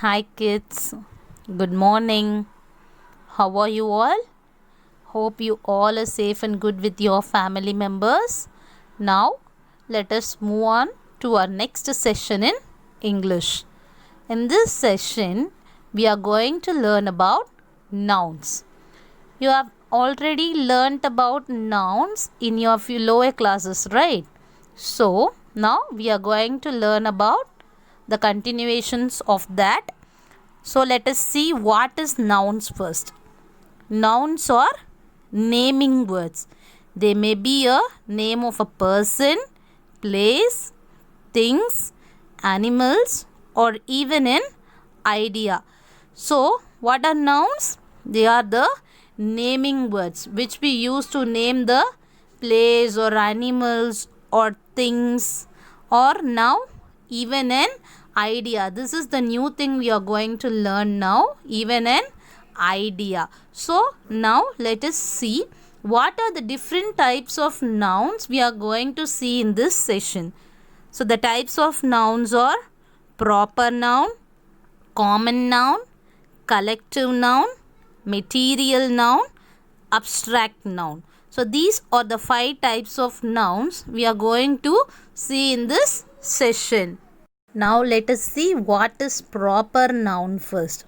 Hi kids, good morning. How are you all? Hope you all are safe and good with your family members. Now, let us move on to our next session in English. In this session, we are going to learn about nouns. You have already learnt about nouns in your few lower classes, right? So, now we are going to learn about the continuations of that. So let us see what is nouns first. Nouns are naming words. They may be a name of a person, place, things, animals, or even an idea. So what are nouns? They are the naming words which we use to name the place or animals or things, or now even an idea. This is the new thing we are going to learn now, even an idea. So now let us see what are the different types of nouns we are going to see in this session. So the types of nouns are proper noun, common noun, collective noun, material noun, abstract noun. So these are the 5 types of nouns we are going to see in this session. Now let us see what is proper noun first.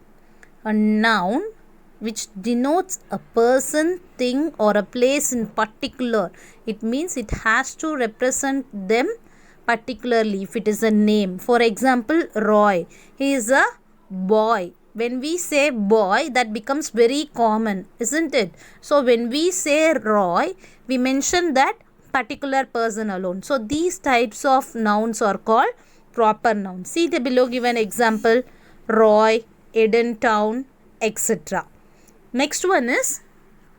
A noun which denotes a person, thing or a place in particular. It means it has to represent them particularly if it is a name. For example, Roy. He is a boy. When we say boy, that becomes very common, isn't it? So when we say Roy, we mention that particular person alone. So these types of nouns are called proper nouns. See the below given example: Roy, Edentown, etc. Next one is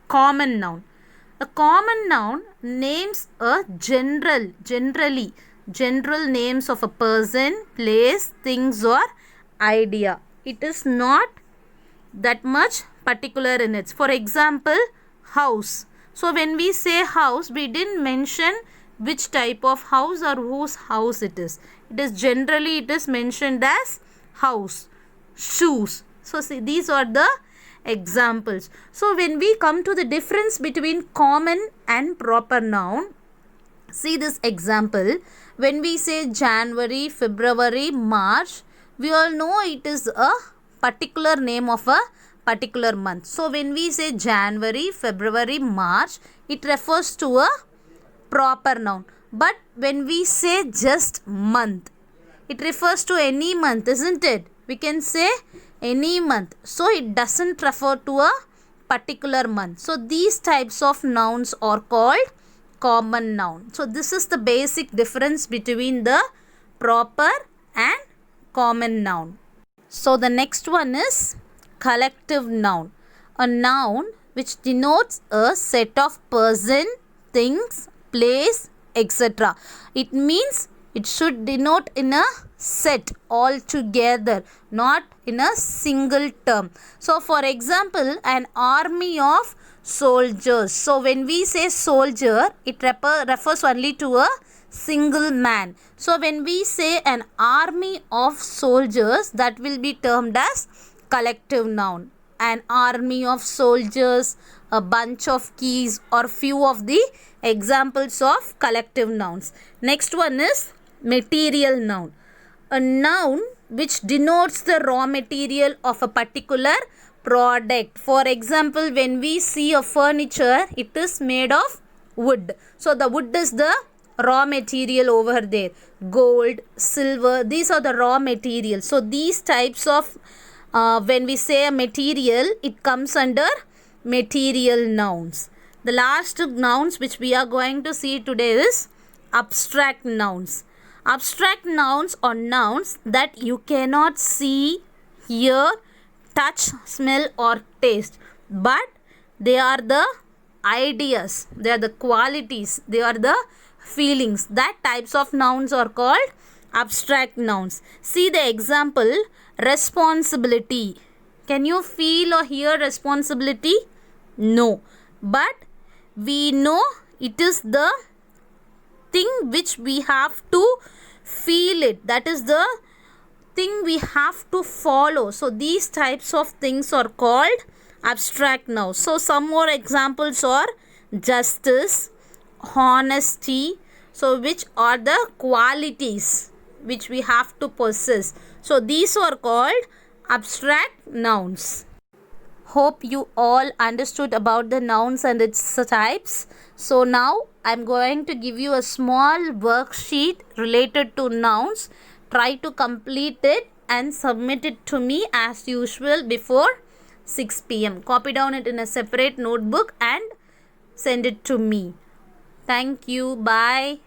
common noun. A common noun names a general names of a person, place, things or idea. It is not that much particular in it. For example, house. So when we say house, we didn't mention which type of house or whose house it is. It is generally mentioned as house. Shoes. So see, these are the examples. So when we come to the difference between common and proper noun, see this example. When we say January, February, March, we all know it is a particular name of a particular month. So when we say January, February, March, it refers to a proper noun. But when we say just month, it refers to any month, isn't it? We can say any month. So it doesn't refer to a particular month. So these types of nouns are called common noun. So this is the basic difference between the proper and common noun. So the next one is collective noun. A noun which denotes a set of person, things, place, etc. It means it should denote in a set all together, not in a single term. So for example, an army of soldiers. So when we say soldier, it refers only to a single man. So when we say an army of soldiers, that will be termed as collective noun. An army of soldiers, a bunch of keys, or few of the examples of collective nouns. Next one is material noun. A noun which denotes the raw material of a particular product. For example, when we see a furniture, it is made of wood. So the wood is the raw material over there. Gold, silver, these are the raw materials. So these types of when we say a material, it comes under material nouns. The last nouns which we are going to see today is abstract nouns. Abstract nouns are nouns that you cannot see, hear, touch, smell or taste, but they are the ideas, they are the qualities, they are the feelings. That types of nouns are called abstract nouns. See the example: responsibility. Can you feel or hear responsibility? No, but we know it is the thing which we have to feel it. That is the thing we have to follow. So these types of things are called abstract nouns. So some more examples are justice, honesty. So which are the qualities which we have to possess. So these are called abstract nouns. Hope you all understood about the nouns and its types. So now I'm going to give you a small worksheet related to nouns. Try to complete it and submit it to me as usual before 6 p.m. Copy down it in a separate notebook and send it to me. Thank you. Bye.